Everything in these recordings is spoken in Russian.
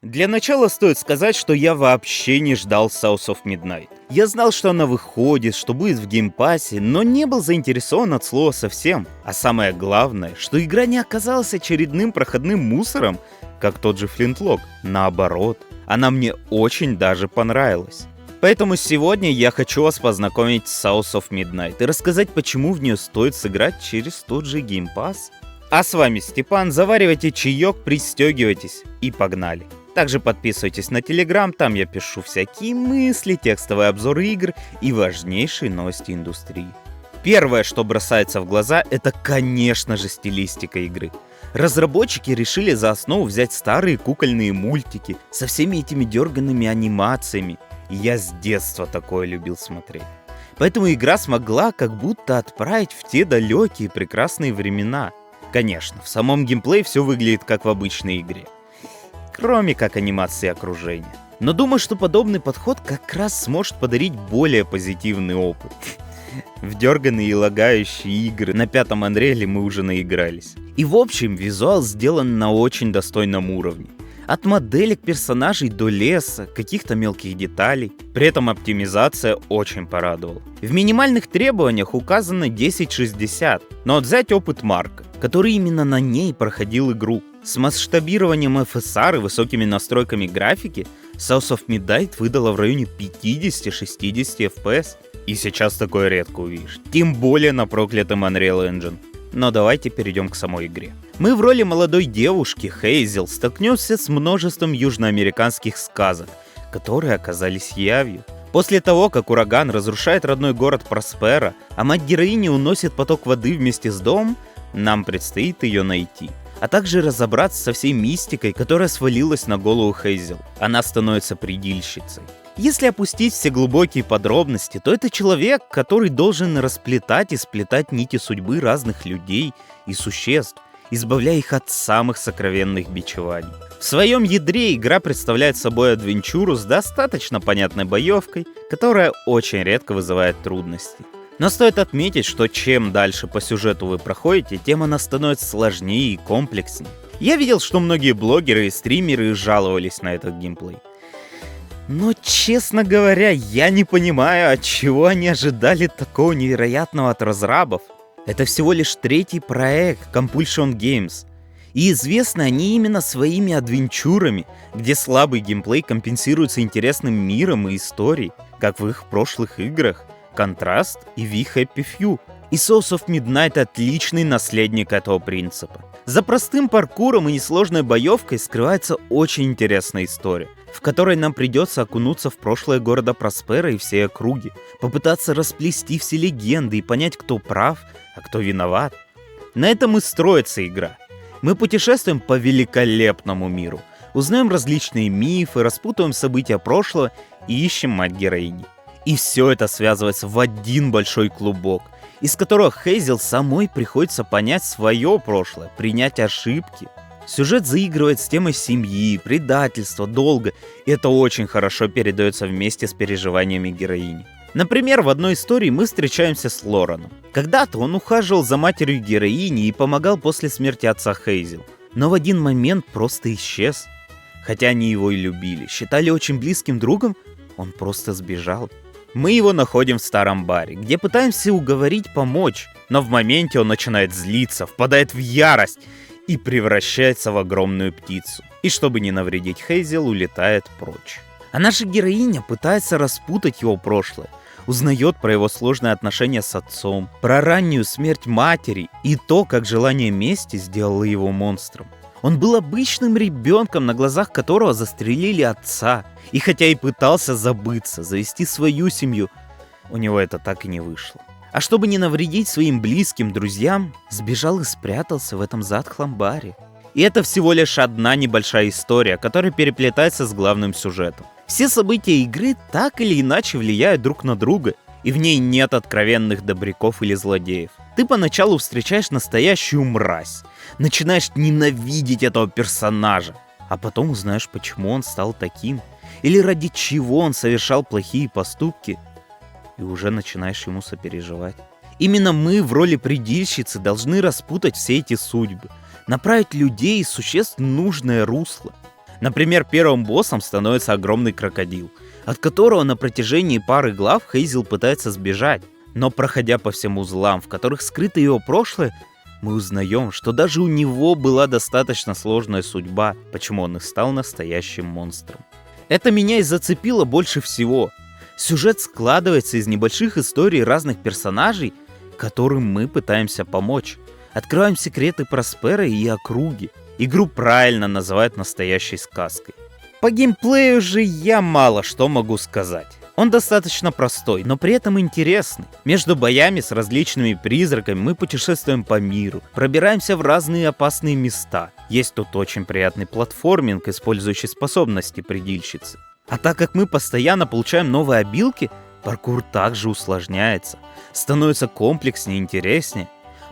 Для начала стоит сказать, что я вообще не ждал South of Midnight. Я знал, что она выходит, что будет в геймпассе, но не был заинтересован от слова совсем. А самое главное, что игра не оказалась очередным проходным мусором, как тот же Flintlock. Наоборот, она мне очень даже понравилась. Поэтому сегодня я хочу вас познакомить с South of Midnight и рассказать, почему в нее стоит сыграть через тот же геймпасс. А с вами Степан, заваривайте чаек, пристегивайтесь и погнали. Также подписывайтесь на Telegram, там я пишу всякие мысли, текстовые обзоры игр и важнейшие новости индустрии. Первое, что бросается в глаза, это, конечно же, стилистика игры. Разработчики решили за основу взять старые кукольные мультики со всеми этими дерганными анимациями. И я с детства такое любил смотреть. Поэтому игра смогла как будто отправить в те далекие прекрасные времена. Конечно, в самом геймплее все выглядит как в обычной игре. Кроме как анимации окружения. Но думаю, что подобный подход как раз сможет подарить более позитивный опыт. В дерганые и лагающие игры на пятом Unreal мы уже наигрались. И в общем, визуал сделан на очень достойном уровне. От моделек персонажей до леса, каких-то мелких деталей. При этом оптимизация очень порадовала. В минимальных требованиях указано 1060, но взять опыт Марка, который именно на ней проходил игру. С масштабированием FSR и высокими настройками графики South of Midnight выдала в районе 50-60 FPS. И сейчас такое редко увидишь. Тем более на проклятом Unreal Engine. Но давайте перейдем к самой игре. Мы в роли молодой девушки, Хейзел, столкнемся с множеством южноамериканских сказок, которые оказались явью. После того, как ураган разрушает родной город Проспера, а мать героини уносит поток воды вместе с домом, нам предстоит ее найти. А также разобраться со всей мистикой, которая свалилась на голову Хейзел. Она становится предильщицей. Если опустить все глубокие подробности, то это человек, который должен расплетать и сплетать нити судьбы разных людей и существ, избавляя их от самых сокровенных бичеваний. В своем ядре игра представляет собой адвенчуру с достаточно понятной боевкой, которая очень редко вызывает трудности. Но стоит отметить, что чем дальше по сюжету вы проходите, тем она становится сложнее и комплекснее. Я видел, что многие блогеры и стримеры жаловались на этот геймплей. Но, честно говоря, я не понимаю, от чего они ожидали такого невероятного от разрабов. Это всего лишь третий проект Compulsion Games. И известны они именно своими адвенчурами, где слабый геймплей компенсируется интересным миром и историей, как в их прошлых играх Contrast и We Happy Few. И South of Midnight отличный наследник этого принципа. За простым паркуром и несложной боевкой скрывается очень интересная история, в которой нам придется окунуться в прошлое города Проспера и всей округи, попытаться расплести все легенды и понять, кто прав, а кто виноват. На этом и строится игра. Мы путешествуем по великолепному миру, узнаем различные мифы, распутываем события прошлого и ищем мать героини. И все это связывается в один большой клубок, из которого Хейзел самой приходится понять свое прошлое, принять ошибки. Сюжет заигрывает с темой семьи, предательства, долга, и это очень хорошо передается вместе с переживаниями героини. Например, в одной истории мы встречаемся с Лораном. Когда-то он ухаживал за матерью героини и помогал после смерти отца Хейзел, но в один момент просто исчез. Хотя они его и любили, считали очень близким другом, он просто сбежал. Мы его находим в старом баре, где пытаемся уговорить помочь, но в моменте он начинает злиться, впадает в ярость и превращается в огромную птицу. И чтобы не навредить Хейзел, улетает прочь. А наша героиня пытается распутать его прошлое, узнает про его сложные отношения с отцом, про раннюю смерть матери и то, как желание мести сделало его монстром. Он был обычным ребенком, на глазах которого застрелили отца. И хотя и пытался забыться, завести свою семью, у него это так и не вышло. А чтобы не навредить своим близким друзьям, сбежал и спрятался в этом затхлом баре. И это всего лишь одна небольшая история, которая переплетается с главным сюжетом. Все события игры так или иначе влияют друг на друга, и в ней нет откровенных добряков или злодеев. Ты поначалу встречаешь настоящую мразь, начинаешь ненавидеть этого персонажа, а потом узнаешь, почему он стал таким, или ради чего он совершал плохие поступки, и уже начинаешь ему сопереживать. Именно мы в роли предильщицы должны распутать все эти судьбы, направить людей и существ в нужное русло. Например, первым боссом становится огромный крокодил, от которого на протяжении пары глав Хейзел пытается сбежать. Но проходя по всем узлам, в которых скрыто его прошлое, мы узнаем, что даже у него была достаточно сложная судьба, почему он и стал настоящим монстром. Это меня и зацепило больше всего. Сюжет складывается из небольших историй разных персонажей, которым мы пытаемся помочь. Открываем секреты Проспера и округи. Игру правильно называют настоящей сказкой. По геймплею же я мало что могу сказать. Он достаточно простой, но при этом интересный. Между боями с различными призраками мы путешествуем по миру, пробираемся в разные опасные места. Есть тут очень приятный платформинг, использующий способности предельщицы. А так как мы постоянно получаем новые обилки, паркур также усложняется, становится комплекснее и интереснее.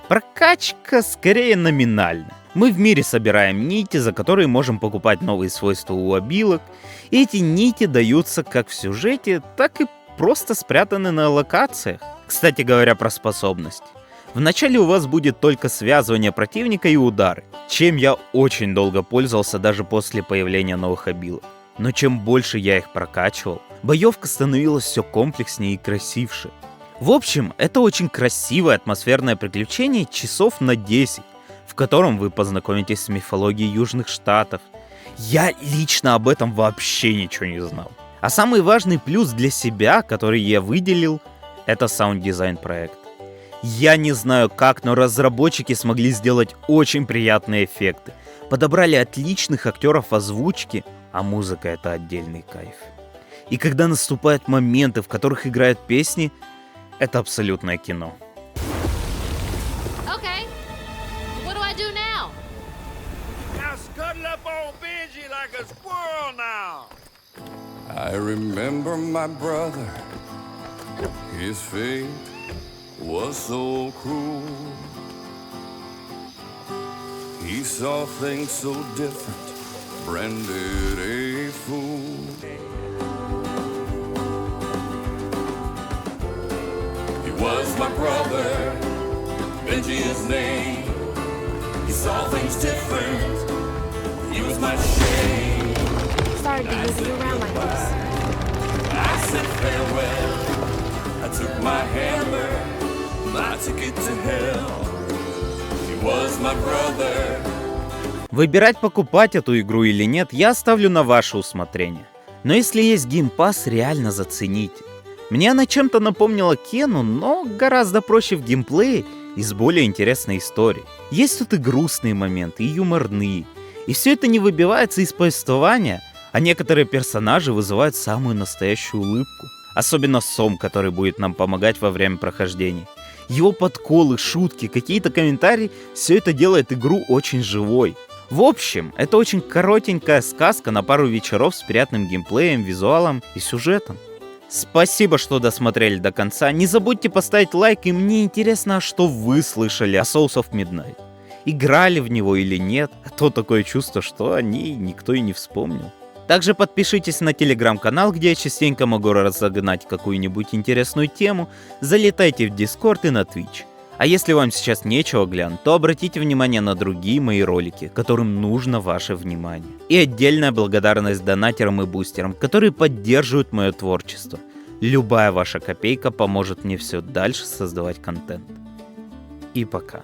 Прокачка скорее номинальна. Мы в мире собираем нити, за которые можем покупать новые свойства у обилок. И эти нити даются как в сюжете, так и просто спрятаны на локациях. Кстати говоря про способности. Вначале у вас будет только связывание противника и удары, чем я очень долго пользовался даже после появления новых обилок. Но чем больше я их прокачивал, боевка становилась все комплекснее и красивше. В общем, это очень красивое атмосферное приключение часов на 10, в котором вы познакомитесь с мифологией Южных Штатов. Я лично об этом вообще ничего не знал. А самый важный плюс для себя, который я выделил, это саунд-дизайн проекта. Я не знаю как, но разработчики смогли сделать очень приятные эффекты. Подобрали отличных актеров озвучки, а музыка — это отдельный кайф. И когда наступают моменты, в которых играют песни, это абсолютное кино. Okay, what do I do now? Now scuttle up on Benji like a squirrel now. I remember my brother, his fate was so cruel. He saw things so different, branded a fool. He was my brother, Benji his name. He saw things different, he was my shame. Sorry to move you around like this. I said farewell, I took my hammer, my ticket to hell. He was my brother. Выбирать, покупать эту игру или нет, я оставлю на ваше усмотрение. Но если есть Game Pass, реально зацените. Мне она чем-то напомнила Кену, но гораздо проще в геймплее и с более интересной историей. Есть тут и грустные моменты, и юморные. И все это не выбивается из повествования, а некоторые персонажи вызывают самую настоящую улыбку. Особенно Сом, который будет нам помогать во время прохождения. Его подколы, шутки, какие-то комментарии, все это делает игру очень живой. В общем, это очень коротенькая сказка на пару вечеров с приятным геймплеем, визуалом и сюжетом. Спасибо, что досмотрели до конца. Не забудьте поставить лайк, и мне интересно, что вы слышали о Souls of Midnight. Играли в него или нет, а то такое чувство, что о ней никто и не вспомнил. Также подпишитесь на телеграм-канал, где я частенько могу разогнать какую-нибудь интересную тему. Залетайте в Дискорд и на Twitch. А если вам сейчас нечего глянуть, то обратите внимание на другие мои ролики, которым нужно ваше внимание. И отдельная благодарность донатерам и бустерам, которые поддерживают мое творчество. Любая ваша копейка поможет мне все дальше создавать контент. И пока.